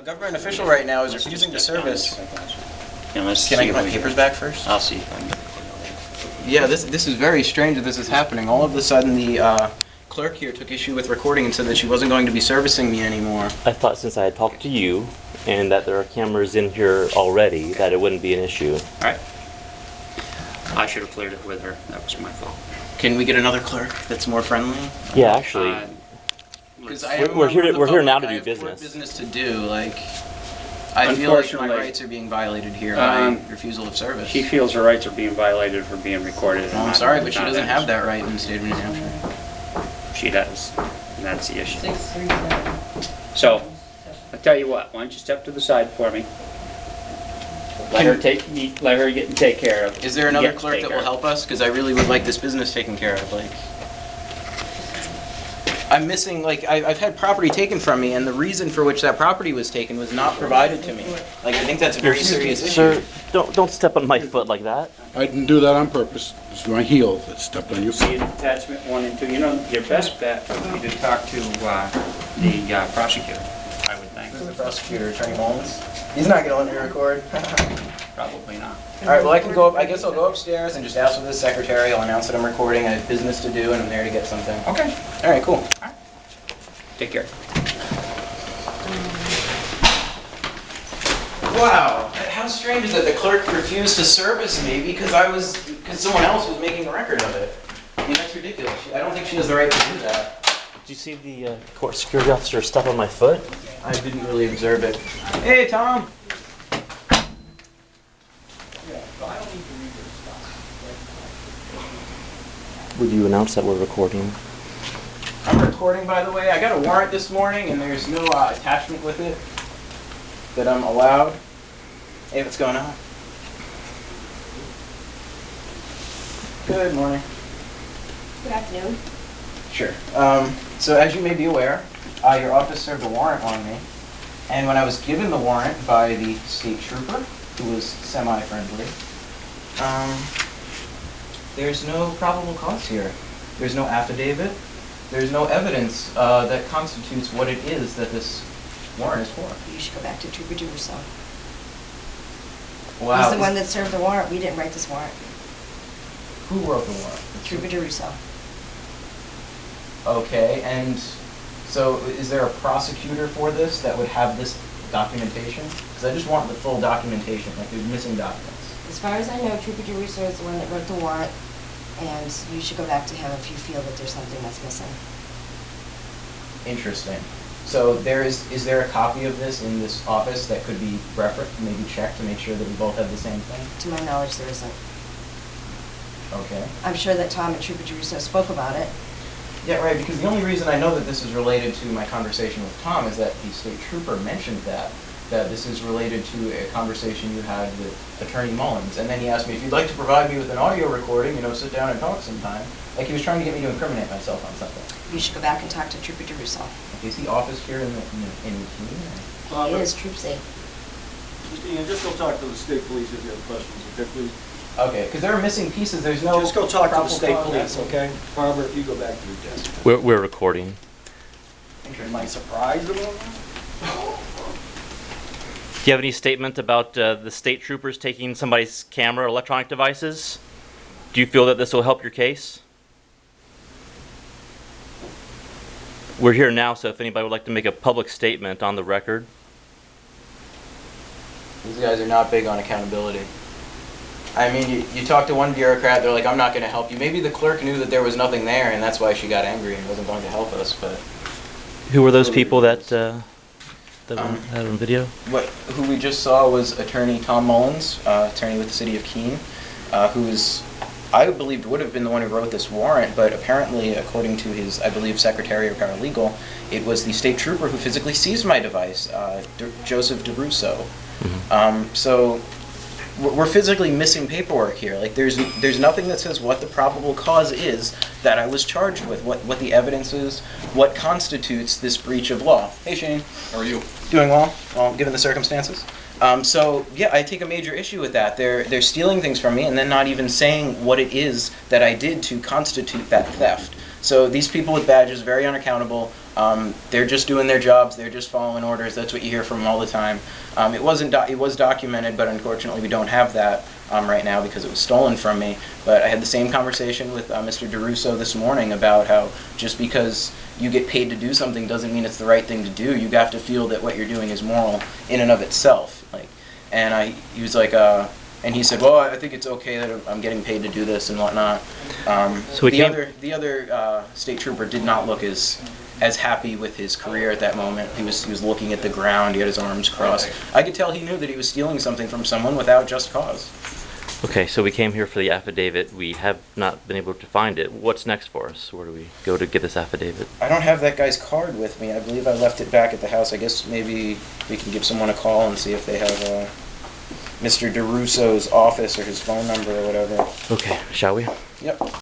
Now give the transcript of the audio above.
A government official right now is refusing to service. Can I get my papers back first? I'll see if I can get it. Yeah, this is very strange that this is happening. All of a sudden, the clerk here took issue with recording and said that she wasn't going to be servicing me anymore. I thought since I had talked to you and that there are cameras in here already, that it wouldn't be an issue. All right. I should have cleared it with her. That was my fault. Can we get another clerk that's more friendly? Yeah, actually. Because We're here now to do business. Business to do, like. I feel like my rights are being violated here by refusal of service. She feels her rights are being violated for being recorded. Well, I'm sorry, but she doesn't have that right in the state of New Hampshire. She does, and that's the issue. 637. So, I'll tell you what. Why don't you step to the side for me? Let her take care of. Is there another clerk that will help us? Because I really would like this business taken care of. Like, I'm missing, like, I've had property taken from me, and the reason for which that property was taken was not provided to me. Like, I think that's a very serious issue. Sir, don't step on my foot like that. I didn't do that on purpose. It's my heel that stepped on your See foot. attachment 1 and 2. You know, your best bet would be to talk to the prosecutor, I would think. Who's the prosecutor, Attorney Mullins? He's not going to let me record. Probably not. All right, well, I can go up. I guess I'll go upstairs and just ask for the secretary. I'll announce that I'm recording. I have business to do, and I'm there to get something. Okay. All right, cool. All right. Take care. Wow, how strange is that the clerk refused to service me because someone else was making a record of it. I mean, that's ridiculous. I don't think she has the right to do that. Did you see the court security officer step on my foot? I didn't really observe it. Hey, Tom. Would you announce that we're recording? I'm recording, by the way. I got a warrant this morning, and there's no attachment with it that I'm allowed. Hey, what's going on? Good morning. Good afternoon. Sure. So as you may be aware, your office served a warrant on me, and when I was given the warrant by the state trooper, who was semi-friendly, there's no probable cause here. There's no affidavit. There's no evidence that constitutes what it is that this warrant is for. You should go back to Trooper Dirusso. Wow. He's the one that served the warrant. We didn't write this warrant. Who wrote the warrant? Trooper Dirusso. Okay, and so is there a prosecutor for this that would have this documentation? Because I just want the full documentation, like there's missing documents. As far as I know, Trooper Dirusso is the one that wrote the warrant, and you should go back to him if you feel that there's something that's missing. Interesting. So is there a copy of this in this office that could be referenced, maybe checked to make sure that we both have the same thing? To my knowledge, there isn't. Okay. I'm sure that Tom and Trooper Dirusso spoke about it. Yeah, right, because the only reason I know that this is related to my conversation with Tom is that the state trooper mentioned that this is related to a conversation you had with Attorney Mullins. And then he asked me, if you'd like to provide me with an audio recording, sit down and talk sometime. Like he was trying to get me to incriminate myself on something. You should go back and talk to Trooper Dirusso. Okay, is the office here in Keene? He is Troop C. Ian, just go talk to the state police if you have questions, okay, please? Okay, because there are missing pieces. There's no. Just go talk to the state probable police, cause. okay? Barbara, if you go back to your desk. We're recording. Am I surprised about that? Do you have any statement about the state troopers taking somebody's camera or electronic devices? Do you feel that this will help your case? We're here now, so if anybody would like to make a public statement on the record. These guys are not big on accountability. I mean, you talk to one bureaucrat, they're like, I'm not going to help you. Maybe the clerk knew that there was nothing there, and that's why she got angry and wasn't going to help us, but... Who were those people that had on video? Who we just saw was Attorney Tom Mullins, attorney with the city of Keene, who is, I believed, would have been the one who wrote this warrant, but apparently, according to his, I believe, secretary or paralegal, it was the state trooper who physically seized my device, Joseph Dirusso. Mm-hmm. So we're physically missing paperwork here. Like there's nothing that says what the probable cause is that I was charged with, what the evidence is, what constitutes this breach of law. Hey Shane. How are you? Doing well, given the circumstances. So yeah, I take a major issue with that. They're stealing things from me and then not even saying what it is that I did to constitute that theft. So these people with badges, very unaccountable. They're just doing their jobs. They're just following orders. That's what you hear from them all the time. It was documented, but unfortunately we don't have that right now because it was stolen from me. But I had the same conversation with Mr. Dirusso this morning about how just because you get paid to do something doesn't mean it's the right thing to do. You have to feel that what you're doing is moral in and of itself. He was like, and he said, well, I think it's okay that I'm getting paid to do this and whatnot. So the other state trooper did not look as happy with his career at that moment. He was looking at the ground. He had his arms crossed. I could tell he knew that he was stealing something from someone without just cause. Okay, so we came here for the affidavit. We have not been able to find it. What's next for us? Where do we go to get this affidavit? I don't have that guy's card with me. I believe I left it back at the house. I guess maybe we can give someone a call and see if they have Mr. Dirusso's office or his phone number or whatever. Okay, shall we? Yep.